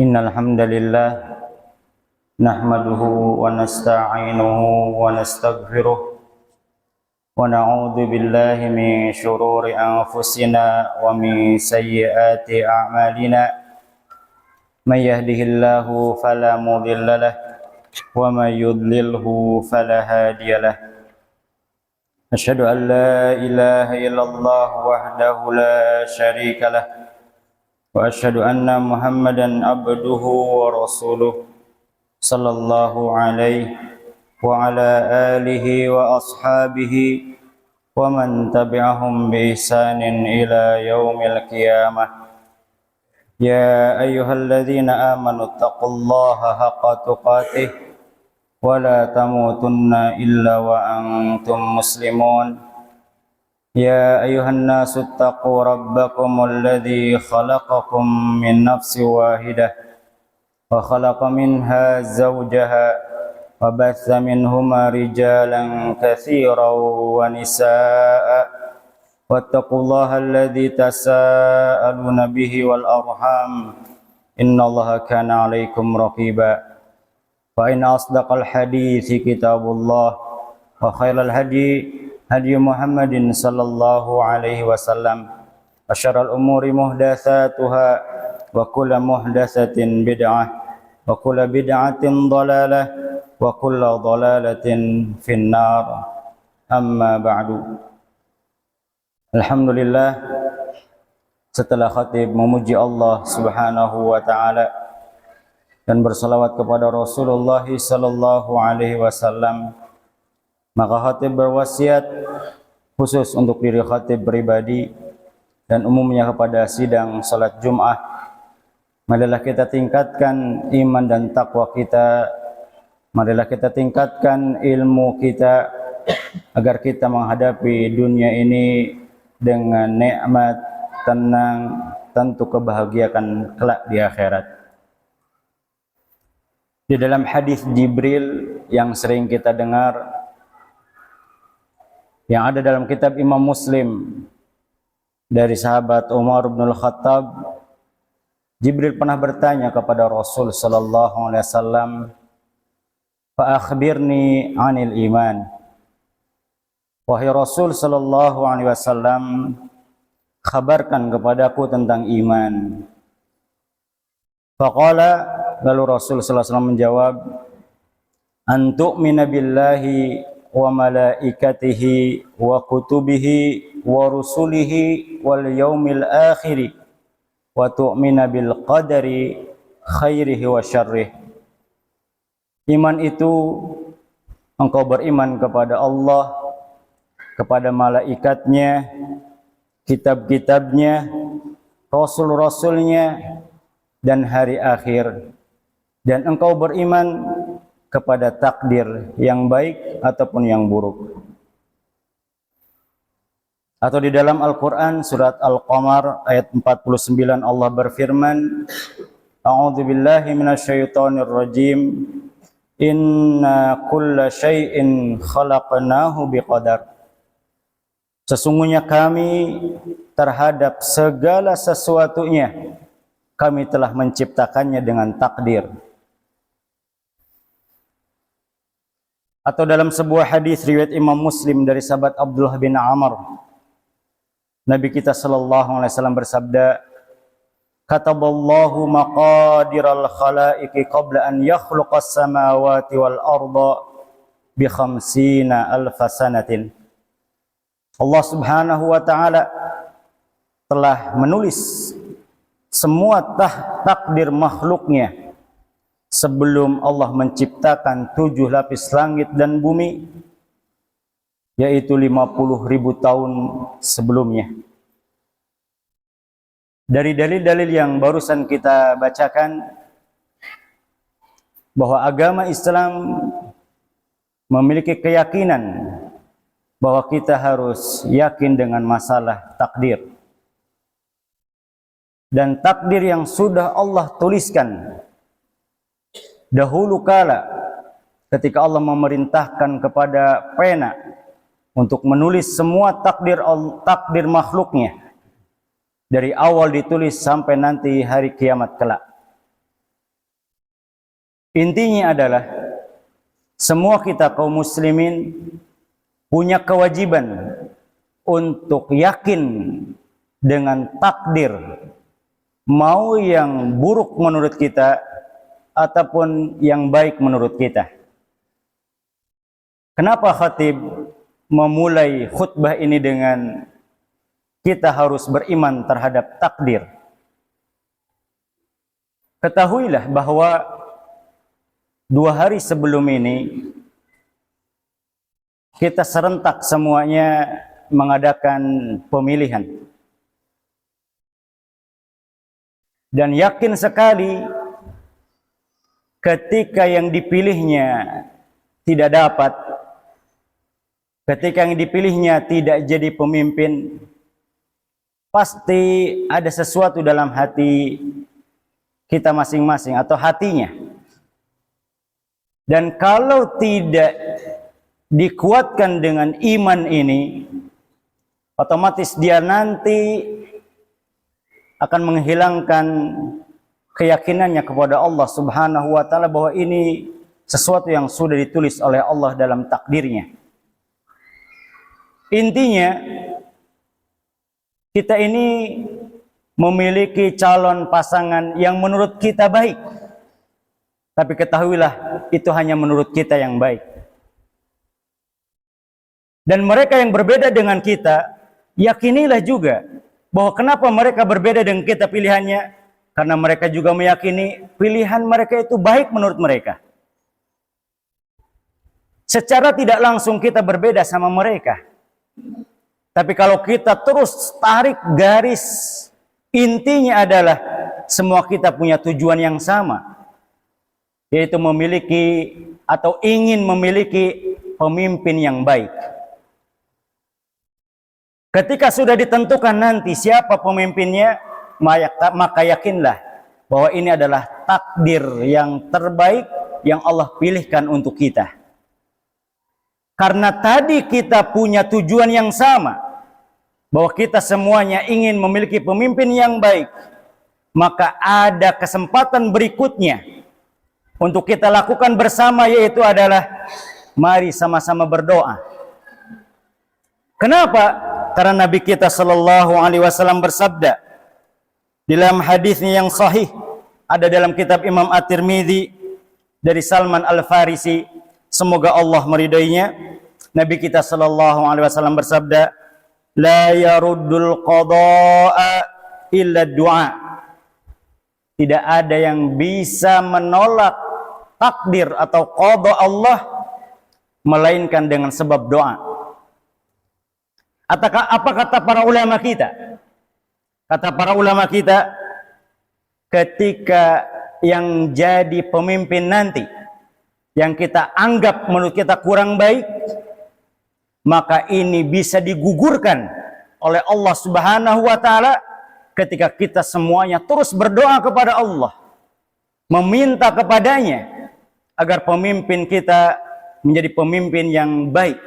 Innal hamdalillah nahmaduhu wa nasta'inuhu wa nastaghfiruh wa na'udzu billahi min shururi anfusina wa min sayyiati a'malina may yahdihillahu fala mudilla lahu wa may yudlilhu fala hadiya lahu. Asyhadu an la ilaha illallah wahdahu la syarika lahu wa asyhadu anna Muhammadan abduhu wa rasuluh sallallahu alaihi wa ala alihi wa ashabihi wa man tabi'ahum bi ihsanin ila yaumil qiyamah. Ya ayyuhalladzina amanu taqullaha haqqa tuqatih wa la tamutunna illa wa antum muslimun. Ya ayuhan nasu attaqu rabbakumul ladzi khalaqakum min nafsin wahidah wa khalaqa minha zawjaha wa batha minhuma rijalan katsiran wa nisaa'a wattaqullaha alladzi tasaaluna bihi wal arham innallaha kana 'alaikum raqiba. Fa inna asdaqal hadithi kitabullah wa khairal hadi hadi Muhammadin sallallahu alaihi wasallam wa syarrul umuri muhdatsatuha wa kullu muhdatsatin bid'ah wa kullu bid'atin dhalalah wa kullu dhalalatin finnar. Amma ba'du. Alhamdulillah, setelah khatib memuji Allah Subhanahu wa taala dan bersalawat kepada Rasulullah sallallahu alaihi wasallam, maka khatib berwasiat khusus untuk diri khatib pribadi dan umumnya kepada sidang salat Jum'ah. Marilah kita tingkatkan iman dan takwa kita. Marilah kita tingkatkan ilmu kita agar kita menghadapi dunia ini dengan nikmat, tenang, tentu kebahagiaan kelak di akhirat. Di dalam hadis Jibril yang sering kita dengar, yang ada dalam kitab Imam Muslim dari sahabat Umar bin Al-Khattab, Jibril pernah bertanya kepada Rasul sallallahu alaihi wasallam, "Fa akhbirni 'anil iman." Wahai Rasul sallallahu alaihi wasallam, khabarkan kepadaku tentang iman. Faqala, lalu Rasul sallallahu alaihi wasallam menjawab, "An tu'mina billahi wa malaikatihi wa kutubihi wa rusulihi wal yaumil akhiri wa tu'mina bil qadari khairihi wa syarrih." Iman itu engkau beriman kepada Allah, kepada malaikatnya, kitab-kitabnya, rasul-rasulnya, dan hari akhir, dan engkau beriman kepada takdir yang baik ataupun yang buruk. Atau di dalam Al-Quran surat Al-Qamar ayat 49 Allah berfirman, "A'udzubillahi minasyaitonir rajim. Inna kulla syai'in khalaqnahu biqadar." Sesungguhnya kami terhadap segala sesuatunya kami telah menciptakannya dengan takdir. Atau dalam sebuah hadis riwayat Imam Muslim dari sahabat Abdullah bin Amr, Nabi kita sallallahu alaihi wasallam bersabda, "Kataballahu maqadiral khalaiqi qabla an yakhluqas samawati wal arda bi 50,000 sanatin." Allah Subhanahu wa taala telah menulis semua takdir makhluknya sebelum Allah menciptakan 7 lapis langit dan bumi, yaitu 50.000 tahun sebelumnya. Dari dalil-dalil yang barusan kita bacakan, bahwa agama Islam memiliki keyakinan bahwa kita harus yakin dengan masalah takdir. Dan takdir yang sudah Allah tuliskan dahulu kala ketika Allah memerintahkan kepada pena untuk menulis semua takdir makhluknya dari awal ditulis sampai nanti hari kiamat kelak. Intinya adalah semua kita kaum muslimin punya kewajiban untuk yakin dengan takdir, mau yang buruk menurut kita ataupun yang baik menurut kita. Kenapa khatib memulai khutbah ini dengan kita harus beriman terhadap takdir? Ketahuilah bahwa 2 hari sebelum ini kita serentak semuanya mengadakan pemilihan. Dan yakin sekali ketika yang dipilihnya tidak dapat, ketika yang dipilihnya tidak jadi pemimpin, pasti ada sesuatu dalam hati kita masing-masing atau hatinya. Dan kalau tidak dikuatkan dengan iman ini, otomatis dia nanti akan menghilangkan keyakinannya kepada Allah Subhanahu wa taala bahwa ini sesuatu yang sudah ditulis oleh Allah dalam takdirnya. Intinya kita ini memiliki calon pasangan yang menurut kita baik. Tapi ketahuilah itu hanya menurut kita yang baik. Dan mereka yang berbeda dengan kita, yakinilah juga bahwa kenapa mereka berbeda dengan kita pilihannya, karena mereka juga meyakini pilihan mereka itu baik menurut mereka. Secara tidak langsung kita berbeda sama mereka. Tapi kalau kita terus tarik garis, intinya adalah semua kita punya tujuan yang sama, yaitu memiliki atau ingin memiliki pemimpin yang baik. Ketika sudah ditentukan nanti siapa pemimpinnya, maka yakinlah bahwa ini adalah takdir yang terbaik yang Allah pilihkan untuk kita. Karena tadi kita punya tujuan yang sama, bahwa kita semuanya ingin memiliki pemimpin yang baik, maka ada kesempatan berikutnya untuk kita lakukan bersama, yaitu adalah mari sama-sama berdoa. Kenapa? Karena Nabi kita sallallahu alaihi wasallam bersabda dalam hadisnya yang sahih, ada dalam kitab Imam At-Tirmidzi dari Salman Al-Farisi, semoga Allah meridainya. Nabi kita sallallahu alaihi wasallam bersabda, la yaruddul qada'a illa du'a. Tidak ada yang bisa menolak takdir atau qada Allah melainkan dengan sebab doa. Apa kata para ulama kita? Kata para ulama kita, ketika yang jadi pemimpin nanti, yang kita anggap menurut kita kurang baik, maka ini bisa digugurkan oleh Allah Subhanahu wa taala ketika kita semuanya terus berdoa kepada Allah, meminta kepadanya agar pemimpin kita menjadi pemimpin yang baik,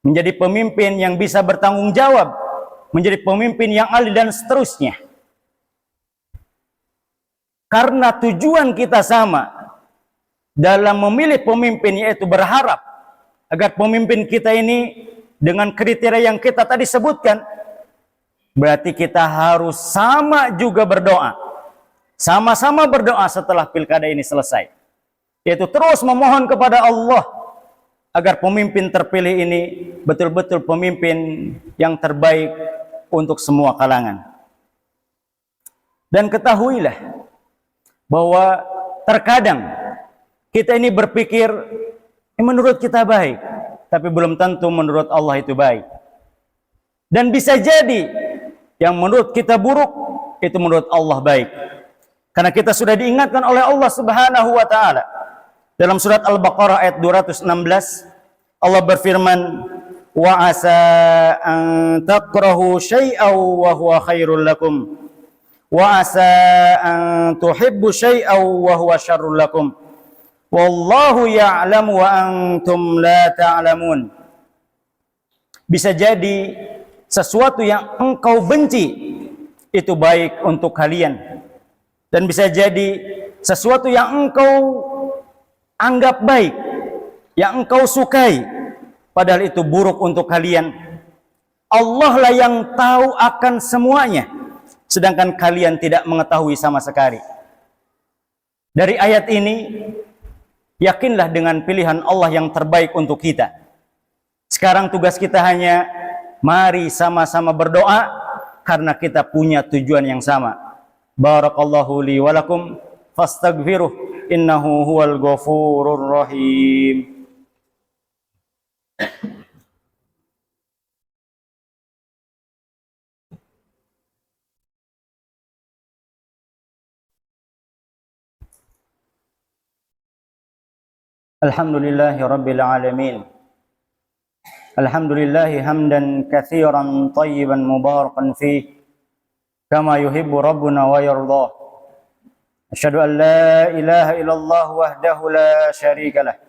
menjadi pemimpin yang bisa bertanggung jawab, menjadi pemimpin yang adil dan seterusnya. Karena tujuan kita sama dalam memilih pemimpin, yaitu berharap agar pemimpin kita ini dengan kriteria yang kita tadi sebutkan, berarti kita harus sama juga berdoa. Sama-sama berdoa setelah pilkada ini selesai, yaitu terus memohon kepada Allah agar pemimpin terpilih ini betul-betul pemimpin yang terbaik untuk semua kalangan. Dan ketahuilah bahwa terkadang kita ini berpikir menurut kita baik, tapi belum tentu menurut Allah itu baik. Dan bisa jadi yang menurut kita buruk itu menurut Allah baik. Karena kita sudah diingatkan oleh Allah Subhanahu wa taala dalam surat Al-Baqarah ayat 216, Allah berfirman, wa asa an takrahu syai'aw wa huwa khairul lakum wa asa an tuhibbu syai'aw wa huwa syarrul lakum wallahu ya'lamu wa antum la ta'lamun. Bisa jadi sesuatu yang engkau benci itu baik untuk kalian, dan bisa jadi sesuatu yang engkau anggap baik, yang engkau sukai, padahal itu buruk untuk kalian. Allah lah yang tahu akan semuanya, sedangkan kalian tidak mengetahui sama sekali. Dari ayat ini, yakinlah dengan pilihan Allah yang terbaik untuk kita. Sekarang tugas kita hanya mari sama-sama berdoa karena kita punya tujuan yang sama. Barakallahu li wa lakum fastaghfiruh innahu huwal ghafurur rahim. Alhamdulillahi rabbil alamin. Alhamdulillahi hamdan katsiran tayyiban mubarakan fih kama yuhibbu rabbuna wa yardah. Asyhadu an la ilaha illallah wahdahu la syarika lah.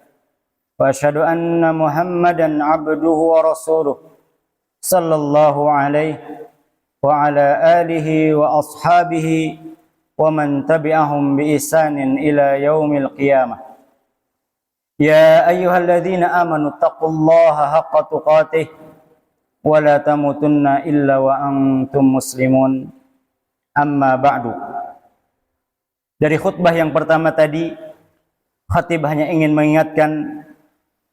Wa asyhadu anna Muhammadan abduhu wa rasuluh sallallahu alaihi wa ala alihi wa ashabihi wa man tabi'ahum bi ihsanin ila yaumil qiyamah. Ya ayyuhalladzina amanu taqullaha haqqa tuqatih wa la tamutunna illa wa antum muslimun. Amma ba'du. Dari khutbah yang pertama tadi, khatib hanya ingin mengingatkan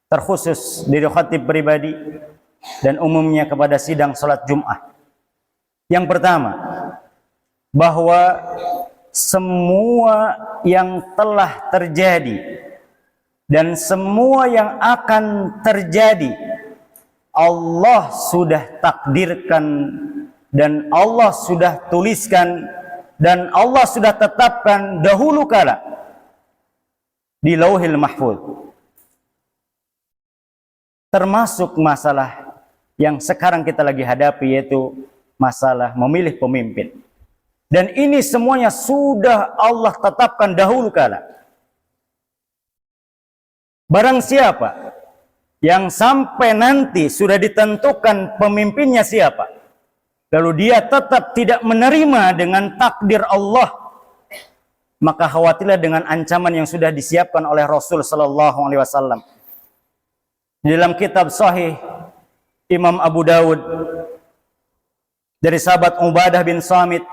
terkhusus dari khatib pribadi dan umumnya kepada sidang salat Jumat. Yang pertama, bahwa semua yang telah terjadi dan semua yang akan terjadi Allah sudah takdirkan dan Allah sudah tuliskan dan Allah sudah tetapkan dahulu kala di Lauhil Mahfuz. Termasuk masalah yang sekarang kita lagi hadapi, yaitu masalah memilih pemimpin. Dan ini semuanya sudah Allah tetapkan dahulu kala. Barang siapa yang sampai nanti sudah ditentukan pemimpinnya siapa, lalu dia tetap tidak menerima dengan takdir Allah, maka khawatirlah dengan ancaman yang sudah disiapkan oleh Rasul sallallahu alaihi wasallam. Di dalam kitab Sahih Imam Abu Dawud dari sahabat Ubadah bin Samit,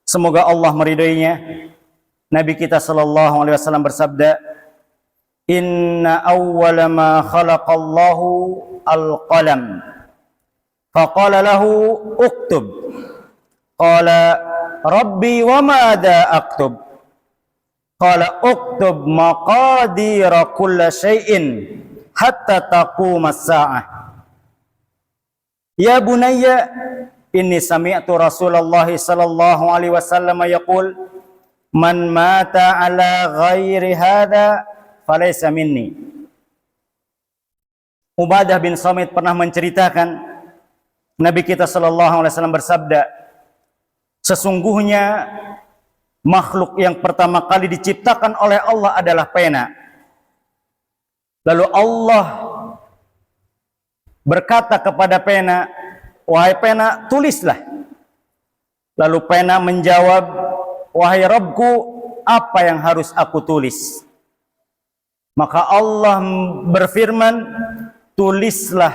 semoga Allah meridainya, Nabi kita sallallahu alaihi wasallam bersabda, Inna awwala ma khalaqallahu al-qalam faqala lahu uktub qala rabbi wa madha aktub qala uktub maqadira kulla syai'in hatta taquma as-sa'ah. Ya bunayya inni sami'tu Rasulullah sallallahu alaihi wasallam yaqul man mata ala ghairi hadha falaysa minni. Ubadah bin Samit pernah menceritakan Nabi kita sallallahu alaihi wasallam bersabda, sesungguhnya makhluk yang pertama kali diciptakan oleh Allah adalah pena. Lalu Allah berkata kepada pena, wahai pena, tulislah. Lalu pena menjawab, wahai Rabbku, apa yang harus aku tulis? Maka Allah berfirman, tulislah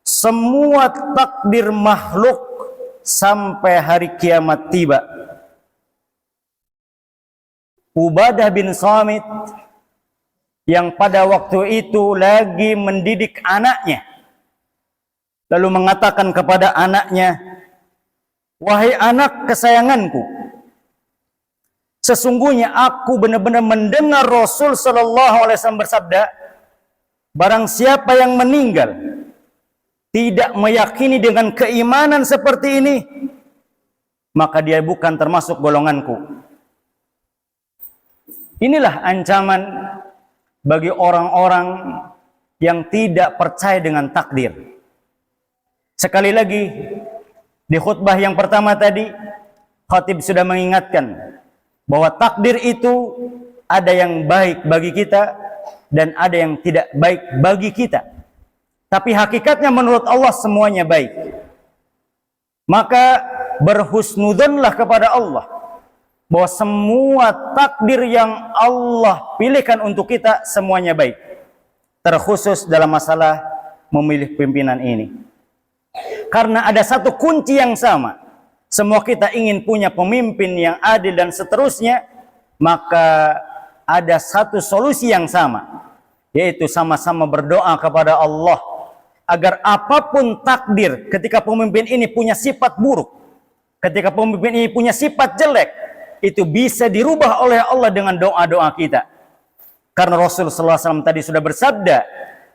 semua takdir makhluk sampai hari kiamat tiba. Ubadah bin Samit yang pada waktu itu lagi mendidik anaknya, lalu mengatakan kepada anaknya, wahai anak kesayanganku, sesungguhnya aku benar-benar mendengar Rasul sallallahu alaihi wasallam bersabda, barang siapa yang meninggal tidak meyakini dengan keimanan seperti ini, maka dia bukan termasuk golonganku. Inilah ancaman bagi orang-orang yang tidak percaya dengan takdir. Sekali lagi, di khutbah yang pertama tadi, khatib sudah mengingatkan bahwa takdir itu ada yang baik bagi kita dan ada yang tidak baik bagi kita. Tapi hakikatnya menurut Allah semuanya baik. Maka berhusnudzonlah kepada Allah bahwa semua takdir yang Allah pilihkan untuk kita semuanya baik, terkhusus dalam masalah memilih pimpinan ini. Karena ada satu kunci yang sama, semua kita ingin punya pemimpin yang adil dan seterusnya, maka ada satu solusi yang sama, yaitu sama-sama berdoa kepada Allah agar apapun takdir ketika pemimpin ini punya sifat buruk, ketika pemimpin ini punya sifat jelek, itu bisa dirubah oleh Allah dengan doa-doa kita. Karena Rasulullah SAW tadi sudah bersabda,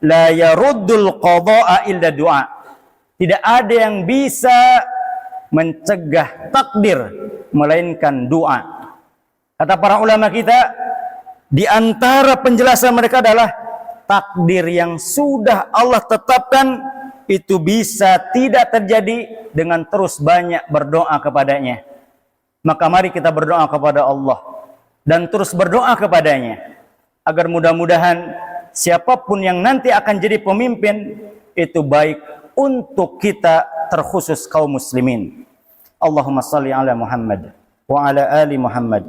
la yaruddul qada'a illa du'a. Tidak ada yang bisa mencegah takdir melainkan doa. Kata para ulama kita, di antara penjelasan mereka adalah takdir yang sudah Allah tetapkan itu bisa tidak terjadi dengan terus banyak berdoa kepadanya. Maka mari kita berdoa kepada Allah dan terus berdoa kepadanya agar mudah-mudahan siapapun yang nanti akan jadi pemimpin itu baik untuk kita, terkhusus kaum muslimin. Allahumma salli ala Muhammad wa ala ali Muhammad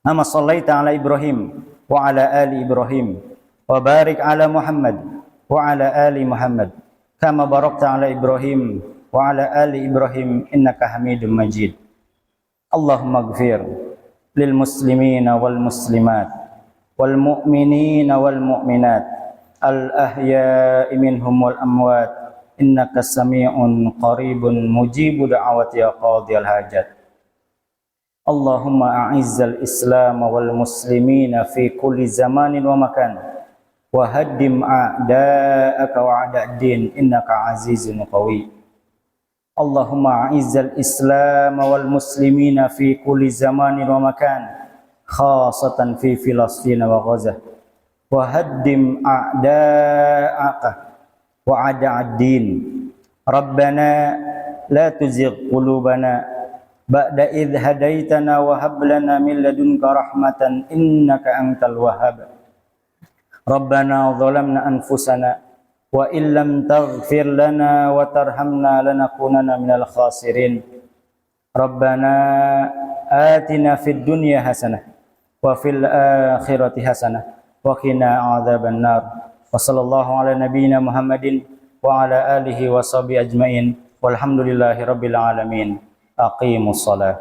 kama sallaita ala Ibrahim wa ala ali Ibrahim wa barik ala Muhammad wa ala ali Muhammad kama barakta ala Ibrahim wa ala ali Ibrahim innaka Hamidum Majid. Allahumma ighfir lil muslimina wal muslimat wal mu'minina wal mu'minat al ahya'i minhum wal amwat innaka sami'un qaribun mujibu da'awati ya qadiyal hajat. Allahumma a'izzal islam wal muslimina fi kulli zamanin wa makan wa haddim a'da'aka wa a'da'd-din innaka azizun qawi. Allahumma a'izzal islam wal muslimina fi kulli zamanin wa makan khasatan fi Filastin wa Gaza wa haddim a'da'aka وعد الدين ربنا لا تزغ قلوبنا بعد إذ هديتنا وهب لنا من لدنك رحمة إنك أنت الوهاب ربنا ظلمنا أنفسنا وإن لم تغفر لنا وترحمنا لنكونن من الخاسرين ربنا آتنا في الدنيا حسنة وفي الآخرة حسنة وقنا عذاب النار وصلى الله على نبينا محمد وعلى آله وصحبه أجمعين والحمد لله رب العالمين. أقيموا الصلاة.